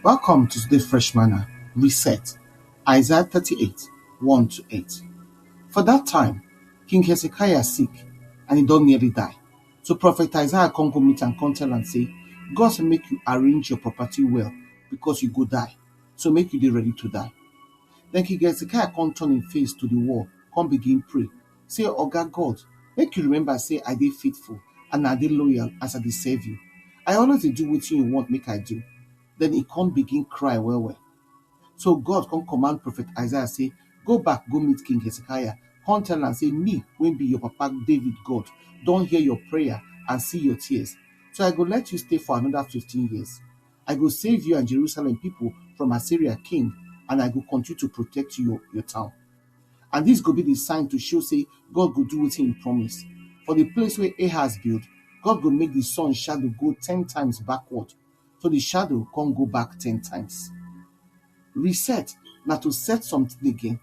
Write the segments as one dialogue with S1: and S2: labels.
S1: Welcome to today's Fresh Manna Reset, Isaiah 38, 1 to 8. For that time, King Hezekiah sick, and he don't nearly die. So Prophet Isaiah come go meet and come tell and say, God will make you arrange your property well because you go die. So make you dey ready to die. Then King Hezekiah come turn him face to the wall, come begin pray. Say, Oga God, make you remember say I dey faithful and I dey loyal as I dey serve you. I always dey do wetin you want make I do. Then he come begin cry well well. So God come command Prophet Isaiah say, go back, go meet King Hezekiah. Come tell am say, me, when be your papa David God, don't hear your prayer and see your tears. So I go let you stay for another 15 years. I go save you and Jerusalem people from Assyria king, and I go continue to protect your town. And this go be the sign to show say God go do wetin he promise. For the place where Ahaz built, God go make the sun shadow go 10 times backward. So the shadow can't go back 10 times. Reset, now to set something again,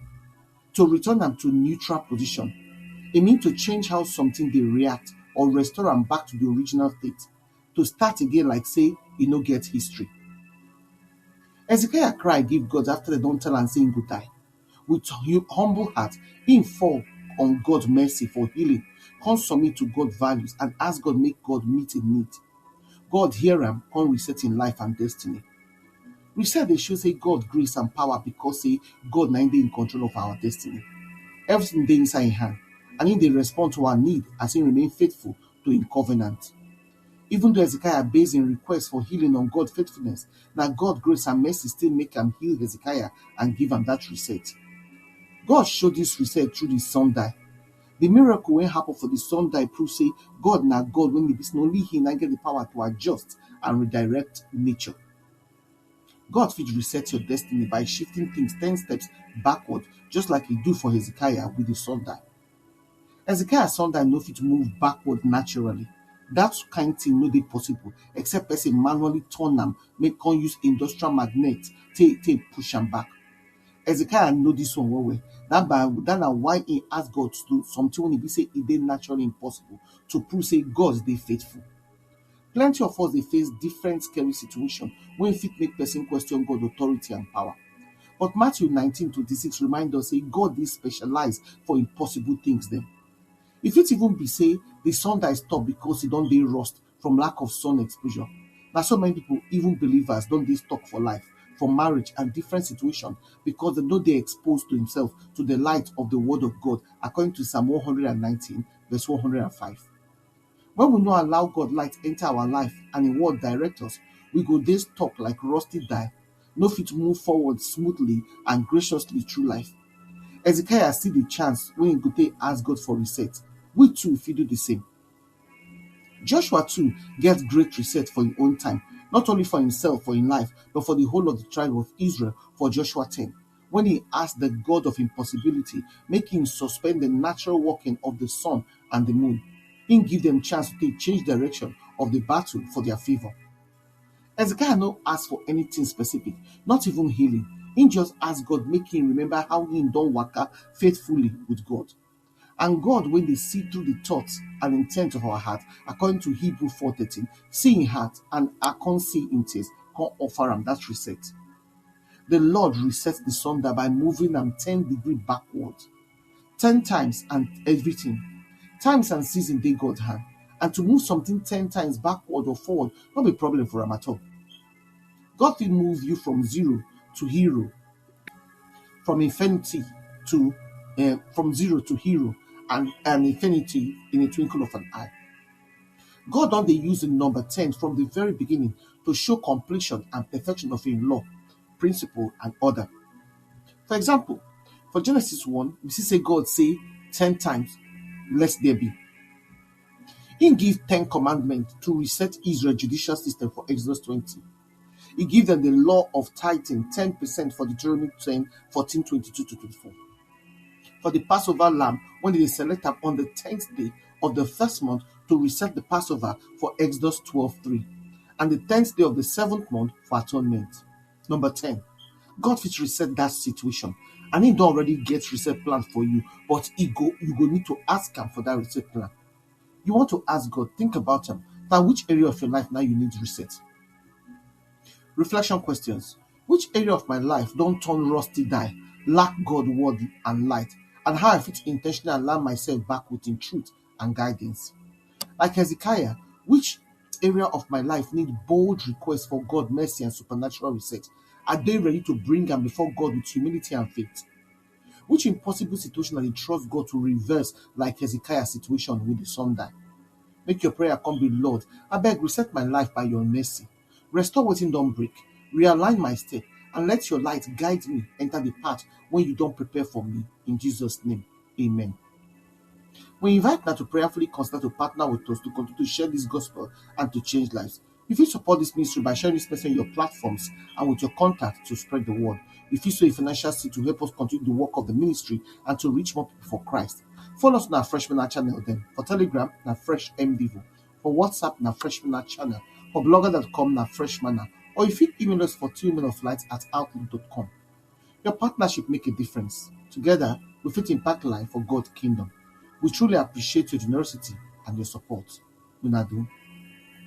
S1: to return them to neutral position. It means to change how something they react or restore them back to the original state. To start again like say, you no get history. Hezekiah cried, give God after they don't tell and say he go die. With humble heart, he fall on God's mercy for healing, come submit to God's values and ask God make God meet in need. God hear him, come reset in life and destiny. Reset dey show say God grace and power because say God na dey in control of our destiny. Everything dey inside him hand, and he dey respond to our need as he remain faithful to him covenant. Even though Hezekiah based him request for healing on God's faithfulness, na God grace and mercy still make am heal Hezekiah and give am that reset. God show this reset through the sun die. The miracle wey happen for the sun die prove say God na God when e be say only he na get the power to adjust and redirect nature. God fit reset your destiny by shifting things 10 steps backward, just like he do for Hezekiah with the sun die. Hezekiah's sun die no fit move backward naturally. That kind thing no dey possible except person manually turn am, make come use industrial magnet take push am back. Hezekiah know this one well well. That na why he ask God to do something when he be say e dey naturally impossible to prove say God dey faithful. Plenty of us dey face different scary situations wey fit make person question God authority and power. But Matthew 19:26 remind us say God dey specialize for impossible things dem. E fit even be say the sun die stop because e don dey rust from lack of sun exposure. Na so many people, even believers, don dey stuck for life, for marriage and different situations because dem no dey exposed to himself to the light of the word of God according to Psalm 119 verse 105. When we no allow God light enter our life and him word direct us, we go dey stuck like rusty die, no fit move forward smoothly and graciously through life. Hezekiah see the chance when he go take ask God for reset. We too fit do the same. Joshua too get great reset for his own time, not only for himself for his life, but for the whole of the tribe of Israel for Joshua 10. When he asked the God of impossibility, make him suspend the natural working of the sun and the moon. He give them chance to take change direction of the battle for their favor. Hezekiah no ask for anything specific, not even healing. He just asked God make him remember how he don waka faithfully with God. And God, when they see through the thoughts and intent of our heart, according to Hebrew 4:13, see in heart and I can't see in tears, can't offer him that reset. The Lord resets the sun by moving them 10 degrees backward. 10 times and everything. Times and season they God's hand. And to move something 10 times backward or forward, not a problem for him at all. God will move you from zero to hero, from infinity to from zero to hero, and infinity in a twinkle of an eye. God don dey use the number 10 from the very beginning to show completion and perfection of him law, principle, and order. For example, for Genesis 1, we see say God say 10 times, let there be. He give 10 commandments to reset Israel's judicial system for Exodus 20. He give them the law of tithing 10% for Deuteronomy 10, 14, 22 to 24. For the Passover lamb, when they select up on the 10th day of the first month to reset the Passover for Exodus 12:3, and the 10th day of the 7th month for atonement. Number 10. God fit reset that situation, and he don already get reset plan for you, but you go need to ask him for that reset plan. You want to ask God, think about him. Now, which area of your life now you need reset? Reflection questions. Which area of my life don't turn rusty die, lack God word and light, and how I fit intentionally align myself back within truth and guidance? Like Hezekiah, which area of my life need bold requests for God, mercy, and supernatural reset? Are they ready to bring them before God with humility and faith? Which impossible situation I dey trust God to reverse like Hezekiah's situation with the sundial? Make your prayer come be, Lord, abeg reset my life by your mercy. Restore wetin don break, realign my step, and let your light guide me enter the path wey you don prepare for me. In Jesus' name, amen. We invite now to prayerfully consider to partner with us to continue to share this gospel and to change lives. If you support this ministry by sharing this message on your platforms and with your contact to spread the word. If you sow a financial seed to help us continue the work of the ministry and to reach more people for Christ. Follow us on our Freshman channel then. For Telegram, na Fresh MDivo. For WhatsApp, na Freshman channel. For blogger.com, na Freshman. Or if you email us for 2minuteflight@outlook.com. Your partnership make a difference. Together, we fit impact life for God's kingdom. We truly appreciate your generosity and your support. Una do.